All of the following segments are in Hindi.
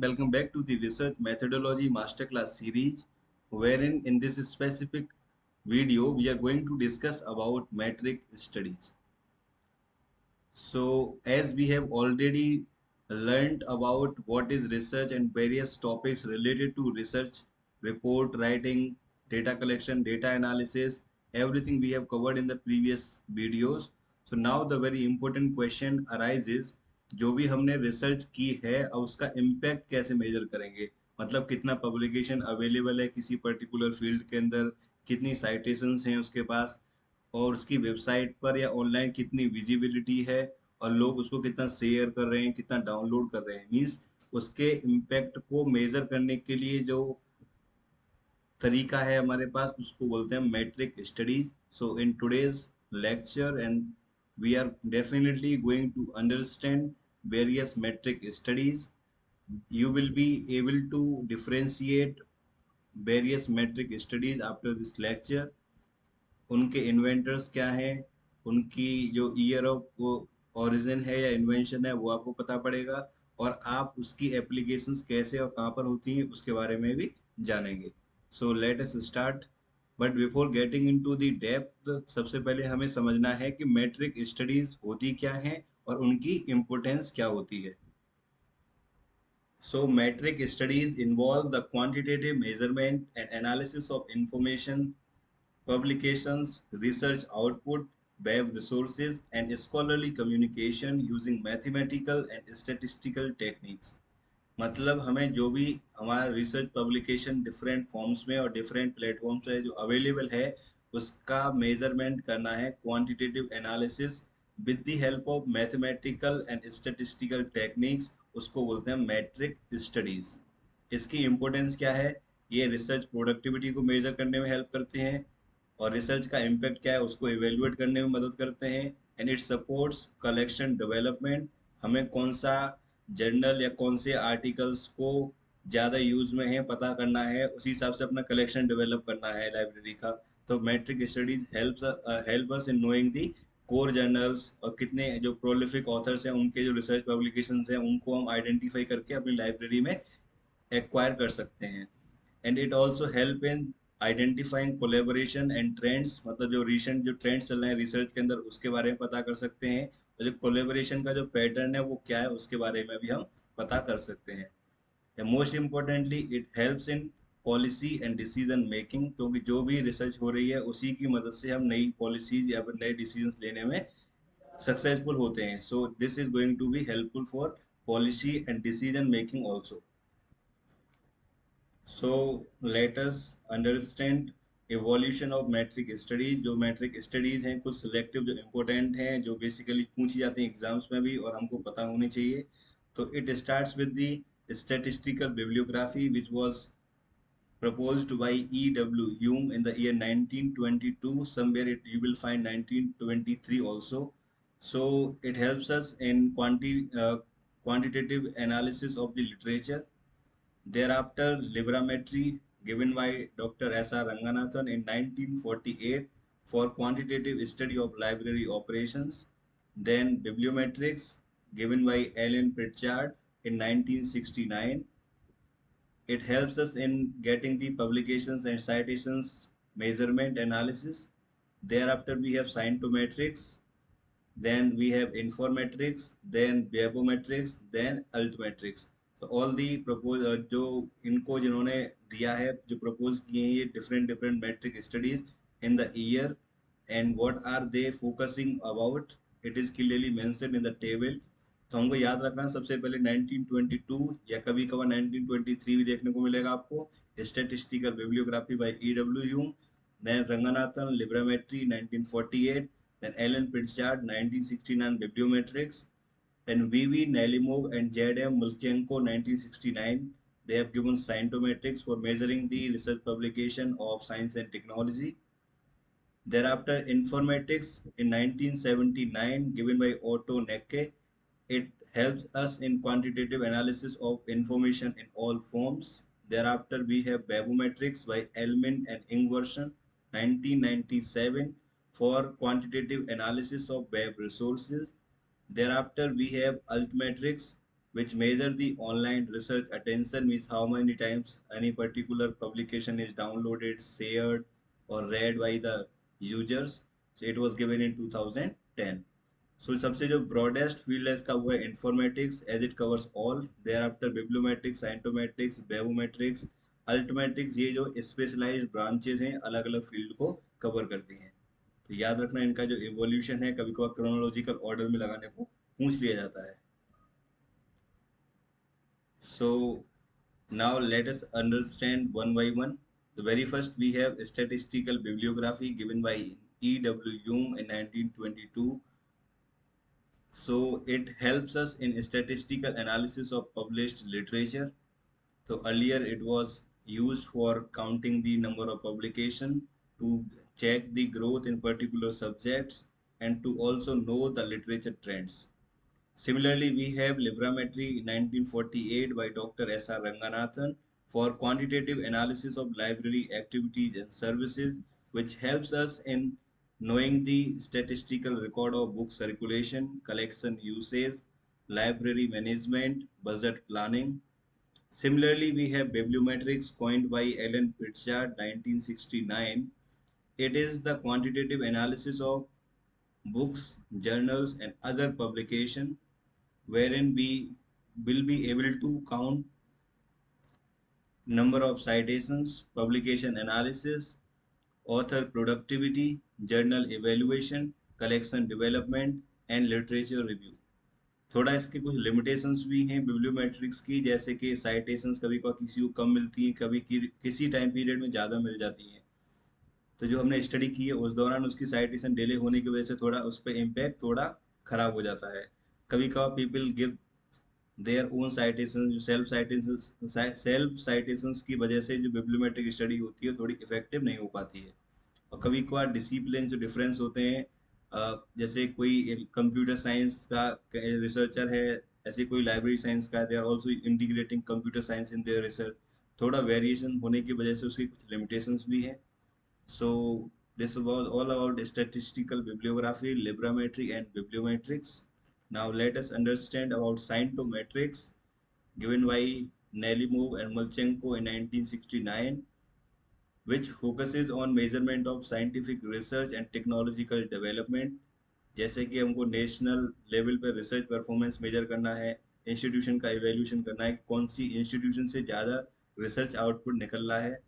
welcome back to the Research Methodology Masterclass series, wherein in this specific video we are going to discuss about metric studies. So, as we have already learned about what is research and various topics related to research, report writing, data collection, data analysis, everything we have covered in the previous videos. So now the very important question arises, जो भी हमने रिसर्च की है अब उसका इम्पैक्ट कैसे मेजर करेंगे, मतलब कितना पब्लिकेशन अवेलेबल है किसी पर्टिकुलर फील्ड के अंदर, कितनी साइटेशंस हैं उसके पास, और उसकी वेबसाइट पर या ऑनलाइन कितनी विजिबिलिटी है, और लोग उसको कितना शेयर कर रहे हैं, कितना डाउनलोड कर रहे हैं। मीन्स उसके इम्पैक्ट को मेजर करने के लिए जो तरीका है हमारे पास उसको बोलते हैं metric studies. So in today's lecture and we are definitely going to understand various metric studies. You will be able to differentiate various metric studies after this lecture. उनके इन्वेंटर्स क्या हैं, उनकी जो ईयर ऑफ ओरिजिन है या इन्वेंशन है वो आपको पता पड़ेगा, और आप उसकी एप्लीकेशंस कैसे और कहाँ पर होती हैं उसके बारे में भी जानेंगे। So let us start. But before getting into the depth, सबसे पहले हमें समझना है कि मैट्रिक स्टडीज होती क्या हैं और उनकी इम्पोर्टेंस क्या होती है। So metric studies involve the quantitative measurement and analysis of information, publications, research output, web resources, and scholarly communication using mathematical and statistical techniques. मतलब हमें जो भी हमारा रिसर्च पब्लिकेशन डिफरेंट फॉर्म्स में और डिफरेंट प्लेटफॉर्म से जो अवेलेबल है उसका मेजरमेंट करना है, quantitative analysis with the help of mathematical and statistical techniques, उसको बोलते हैं मैट्रिक स्टडीज। इसकी इम्पोर्टेंस क्या है? ये रिसर्च प्रोडक्टिविटी को मेजर करने में हेल्प करते हैं, और रिसर्च का इम्पैक्ट क्या है उसको इवेल्युएट करने में मदद करते हैं। And it supports collection development, हमें कौन सा जर्नल या कौन से आर्टिकल्स को ज़्यादा यूज में है पता करना है, उसी हिसाब से अपना कलेक्शन डेवलप करना है लाइब्रेरी का। तो metric studies help us in knowing the core journals, और कितने जो प्रोलिफिक ऑथर्स हैं उनके जो रिसर्च पब्लिकेशंस हैं उनको हम आइडेंटिफाई करके अपनी लाइब्रेरी में एक्वायर कर सकते हैं। And it also help in identifying collaboration and trends, मतलब जो रिसेंट जो ट्रेंड्स चल रहे हैं रिसर्च के अंदर उसके बारे में पता कर सकते हैं, और जो कोलेबोरेशन का जो पैटर्न है वो क्या है उसके बारे में भी हम पता कर सकते हैं। Most importantly it helps in policy and decision making, क्योंकि जो भी रिसर्च हो रही है उसी की मदद से हम नई पॉलिसीज या फिर नए डिसीजन लेने में सक्सेसफुल होते हैं। So this is going to be helpful for policy and decision making also. So let us understand evolution of metric studies। जो metric studies हैं कुछ selective जो important हैं जो basically पूछी जाती हैं एग्जाम्स में भी और हमको पता होनी चाहिए। तो it starts with the statistical bibliography which was proposed by E.W. Hume in the year 1922. Somewhere you will find 1923 also. So it helps us in quantitative analysis of the literature. Thereafter, Livrametry, given by Dr. S.R. Ranganathan in 1948 for quantitative study of library operations. Then Bibliometrics, given by Alan Pritchard in 1969. It helps us in getting the publications and citations measurement analysis. Thereafter, we have Scientometrics, then we have Informametrics, then Webometrics, then Altmetrics. So all the propose जो इनको जिन्होंने दिया है जो प्रपोज किए हैं ये different different metric studies in the year, and what are they focusing about, it is clearly mentioned in the table. तो हमको याद रखना सबसे पहले 1922 या कभी कभार 1923 भी देखने को मिलेगा आपको, statistical bibliography by E.W. Hulme, then Ranganathan librametry 1948, then Alan Pritchard 1969 Bibliometrics, then V.V. Nalimov and Z.M. Mulchenko 1969. They have given Scientometrics for measuring the research publication of science and technology. Thereafter, Informatics in 1979, given by Otto Necke. It helps us in quantitative analysis of information in all forms. Thereafter, we have Babometrics by Elmin and Ingwersen, 1997, for quantitative analysis of web resources. Thereafter, we have Altmetrics which measure the online research attention, means how many times any particular publication is downloaded, shared, or read by the users. So it was given in 2010. So सबसे जो broadest field है इसका वो है informatics, as it covers all. Thereafter bibliometrics, scientometrics, barometrics, altmetrics, ये जो specialized branches हैं अलग अलग field को cover करती हैं. तो याद रखना इनका जो evolution है कभी कभार chronological order में लगाने को पूछ लिया जाता है. So now let us understand one by one. The very first we have statistical bibliography given by E.W. Hume in 1922. So it helps us in statistical analysis of published literature. So earlier it was used for counting the number of publication, to check the growth in particular subjects, and to also know the literature trends. Similarly, we have Librometry in 1948 by Dr. S.R. Ranganathan for quantitative analysis of library activities and services, which helps us in knowing the statistical record of book circulation, collection usage, library management, budget planning. Similarly, we have Bibliometrics coined by Alan Pritchard 1969. It is the quantitative analysis of books, journals, and other publication wherein we will be able to count number of citations, publication analysis, author productivity, journal evaluation, collection development and literature review. थोड़ा इसके कुछ लिमिटेशंस भी हैं बिब्लियोमेट्रिक्स की, जैसे कि साइटेशंस कभी कभी किसी को कम मिलती हैं, कभी किसी टाइम पीरियड में ज़्यादा मिल जाती हैं. तो जो हमने स्टडी की है उस दौरान उसकी साइटेशन डिले होने की वजह से थोड़ा उस पर इम्पैक्ट थोड़ा खराब हो जाता है. कभी कभार people give their own citation, जो सेल्फ साइटेशंस की वजह से जो बिब्लियोमेट्रिक स्टडी होती है थोड़ी इफेक्टिव नहीं हो पाती है. और कभी कभार डिसिप्लिन जो डिफरेंस होते हैं, जैसे कोई कंप्यूटर साइंस का रिसर्चर है, ऐसे कोई लाइब्रेरी साइंस का, they are also integrating computer science in their research. थोड़ा वेरिएशन होने की वजह से उसकी कुछ लिमिटेशंस भी हैं. सो this was all about statistical bibliography, librometry and bibliometrics. Now let us understand about scientometrics given by Nelimov and Molchenko in 1969, which focuses on measurement of scientific research and technological development. जैसे कि हमको नेशनल लेवल पर रिसर्च परफॉर्मेंस मेजर करना है, इंस्टीट्यूशन का इवेल्यूशन करना है कि कौन सी इंस्टीट्यूशन से ज़्यादा रिसर्च आउटपुट निकल रहा है.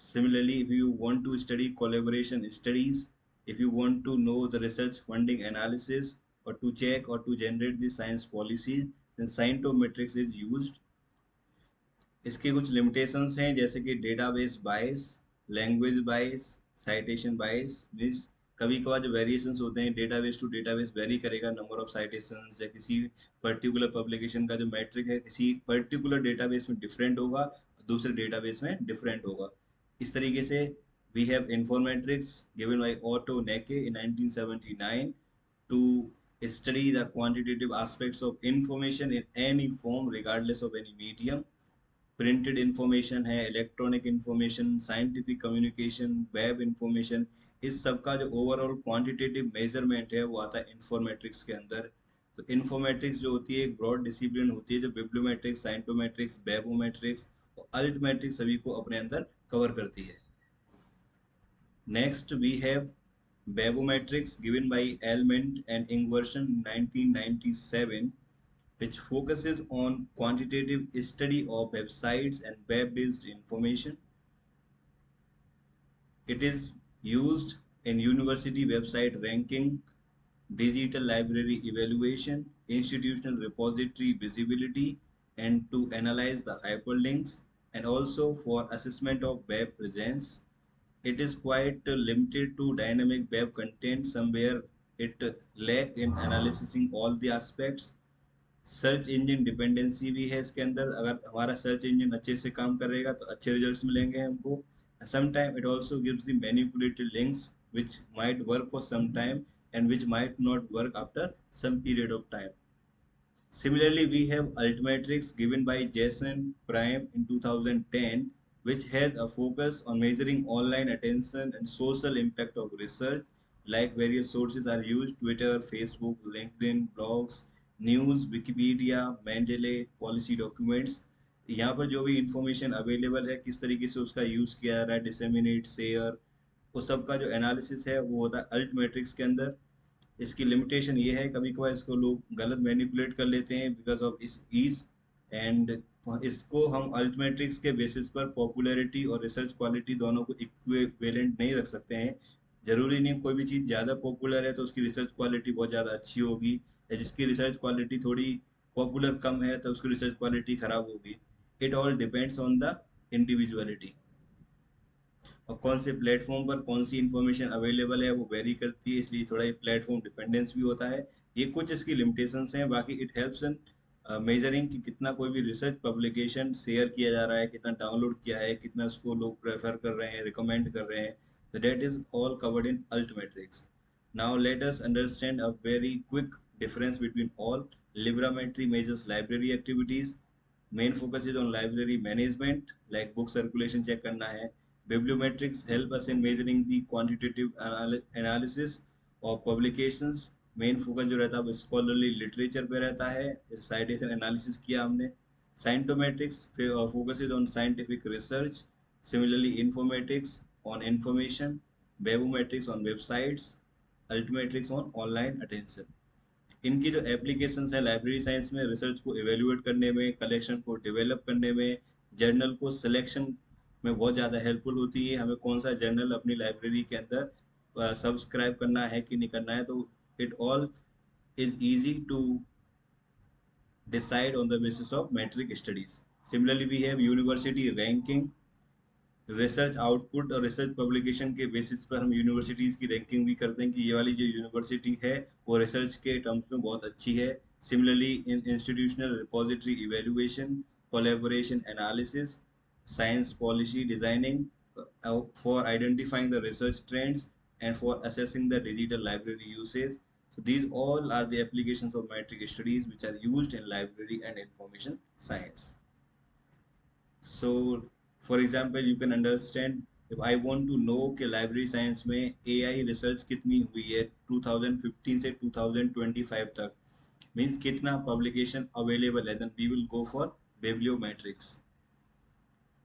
Similarly, if you want to study collaboration studies, if you want to know the research funding analysis, or to check or to generate the science policies, then scientometrics is used. इसके कुछ लिमिटेशंस हैं जैसे कि डेटाबेस बायस, लैंग्वेज बायस, साइटेशन बायस. मीन्स कभी कभार जो वेरिएशंस होते हैं डेटाबेस टू डेटाबेस वेरी करेगा नंबर ऑफ साइटेशंस, या किसी पर्टिकुलर पब्लिकेशन का जो मैट्रिक है किसी पर्टिकुलर डेटाबेस में डिफरेंट होगा, दूसरे डेटाबेस में डिफरेंट होगा. इस तरीके से we have informetrics given by Otto Nacke in 1979 to study the quantitative aspects of information in any form regardless of any medium. Printed information है, electronic information, scientific communication, web information, इस सब का जो ओवरऑल क्वांटिटेटिव मेजरमेंट है वो आता है इंफॉर्मेट्रिक्स के अंदर. तो इंफॉर्मेट्रिक्स जो होती है एक ब्रॉड डिसिप्लिन होती है जो बिब्लियोमेट्रिक्स, साइंटोमेट्रिक्स, वेबोमेट्रिक्स और अल्टमेट्रिक्स सभी को अपने अंदर कवर करती है. Next we have webometrics given by Almind and Ingwersen 1997, which focuses on quantitative study of websites and web-based information. It is used in university website ranking, digital library evaluation, institutional repository visibility, and to analyze the hyperlinks, and also for assessment of web presence. It is quite limited to dynamic web content. Somewhere it lack in analyzing all the aspects. Search engine dependency भी है इसके अंदर, अगर हमारा सर्च इंजन अच्छे से काम करेगा तो अच्छे रिजल्ट्स मिलेंगे हमको. Sometime it also gives the manipulated links which might work for some time and which might not work after some period of time. Similarly, we have Altmetrics given by Jason Prime in 2010, which has a focus on measuring online attention and social impact of research. Like various sources are used: Twitter, Facebook, LinkedIn, blogs, news, Wikipedia, Mendeley, policy documents. यहाँ पर जो भी इंफॉर्मेशन अवेलेबल है किस तरीके से उसका यूज़ किया जा रहा है, डिसेमिनेट, शेयर, उस सब का जो एनालिसिस है वो होता है अल्ट मैट्रिक्स के अंदर। इसकी लिमिटेशन ये है कभी कभार इसको लोग गलत मैनिपुलेट कर लेते हैं बिकॉज ऑफ इस ईज। एंड इसको हम अल्टमेट्रिक्स के बेसिस पर पॉपुलैरिटी और रिसर्च क्वालिटी दोनों को इक्विवेलेंट नहीं रख सकते हैं। जरूरी नहीं कोई भी चीज़ ज़्यादा पॉपुलर है तो उसकी रिसर्च क्वालिटी बहुत ज़्यादा अच्छी होगी, या जिसकी रिसर्च क्वालिटी थोड़ी पॉपुलर कम है तो उसकी रिसर्च क्वालिटी खराब होगी। It all depends on the individuality, और कौन से प्लेटफॉर्म पर कौन सी इंफॉर्मेशन अवेलेबल है वो वेरी करती है, इसलिए थोड़ा ये प्लेटफॉर्म डिपेंडेंस भी होता है। ये कुछ इसकी लिमिटेशंस हैं, बाकी इट हेल्प्स इन मेजरिंग कि कितना कोई भी रिसर्च पब्लिकेशन शेयर किया जा रहा है, कितना डाउनलोड किया है, कितना उसको लोग प्रेफर कर रहे हैं, रिकमेंड कर रहे हैं। तो that is all covered in altmetrics. Now let us understand a very quick difference between all. Librametry measures library activities. Main focus is on library management, like book circulation check करना है। Bibliometrics help us in measuring the quantitative analysis of publications. Main focus जो रहता है वो स्कॉलरली लिटरेचर पे रहता है, साइटेशन एनालिसिस किया हमने। Scientometrics focuses on scientific research. Similarly informatics on information, webometrics on websites, altmetrics on online attention. इनकी जो एप्लीकेशंस है लाइब्रेरी साइंस में रिसर्च को एवेल्युएट करने में, कलेक्शन को डेवलप करने में, जर्नल को सिलेक्शन में बहुत ज़्यादा हेल्पफुल होती है। हमें कौन सा जर्नल अपनी लाइब्रेरी के अंदर सब्सक्राइब करना है कि नहीं करना है, तो it all is easy to decide on the basis of metric studies. Similarly, we have university ranking, research output और रिसर्च पब्लिकेशन के बेसिस पर हम यूनिवर्सिटीज़ की रैंकिंग भी करते हैं कि ये वाली जो यूनिवर्सिटी है वो रिसर्च के टर्म्स में बहुत अच्छी है। Similarly in institutional repository evaluation, collaboration analysis, science policy designing, for identifying the research trends and for assessing the digital library usage. So these all are the applications of metric studies which are used in library and information science. So, for example, you can understand if I want to know कि library science में AI research कितनी हुई है 2015 से 2025 तक, means कितना publication available है, then we will go for bibliometrics.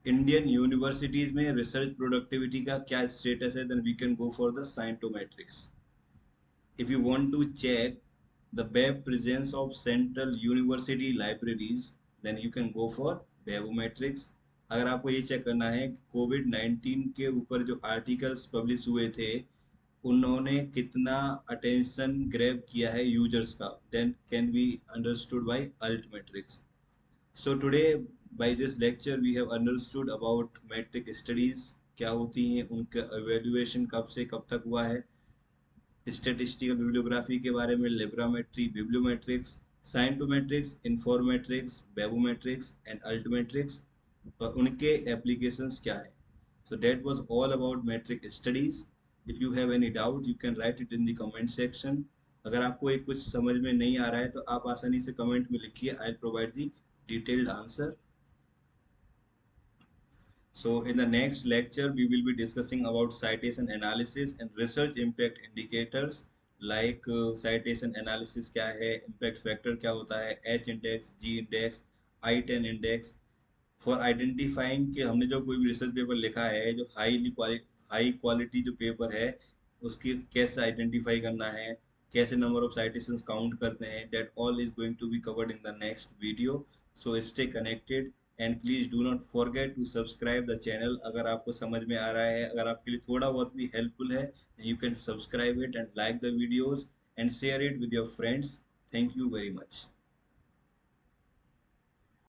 Indian universities में research productivity का क्या status है, then we can go for the scientometrics. If you want to check the web presence of central university libraries, then you can go for webometrics. अगर आपको ये चेक करना है कि कोविड-19 के ऊपर जो आर्टिकल्स पब्लिश हुए थे उन्होंने कितना अटेंशन ग्रैब किया है यूजर्स का, then can be understood by altmetrics. So today by this lecture we have understood about metric studies क्या होती हैं, उनका evaluation कब से कब तक हुआ है, स्टेटिस्टिकल बिब्लियोग्राफी के बारे में, लिब्रामेट्री, बिब्लियोमेट्रिक्स, साइंटोमेट्रिक्स, इन्फॉर्मेट्रिक्स, वेबोमेट्रिक्स एंड अल्टमेट्रिक्स, और उनके एप्लीकेशंस क्या है. So that was all about metric studies. If you have any doubt you can write it in the comment section. अगर आपको एक कुछ समझ में नहीं आ रहा है तो आप आसानी से कमेंट में लिखिए, I provide the detailed answer. So in the next lecture, we will be discussing about citation analysis and research impact indicators like citation analysis क्या है, impact factor क्या होता है, H index, G index, I10 index, for identifying कि हमने जो कोई भी रिसर्च पेपर लिखा है जो हाई क्वालिटी जो पेपर है उसकी कैसे आइडेंटिफाई करना है, कैसे नंबर ऑफ साइटेशंस काउंट करते हैं, that all is going to be covered in the next video. So stay connected and please do not forget to subscribe the channel. अगर आपको समझ में आ रहा है, अगर आपके लिए थोड़ा बहुत भी हेल्पफुल है, you can subscribe it and like the videos and share it with your friends. Thank you very much.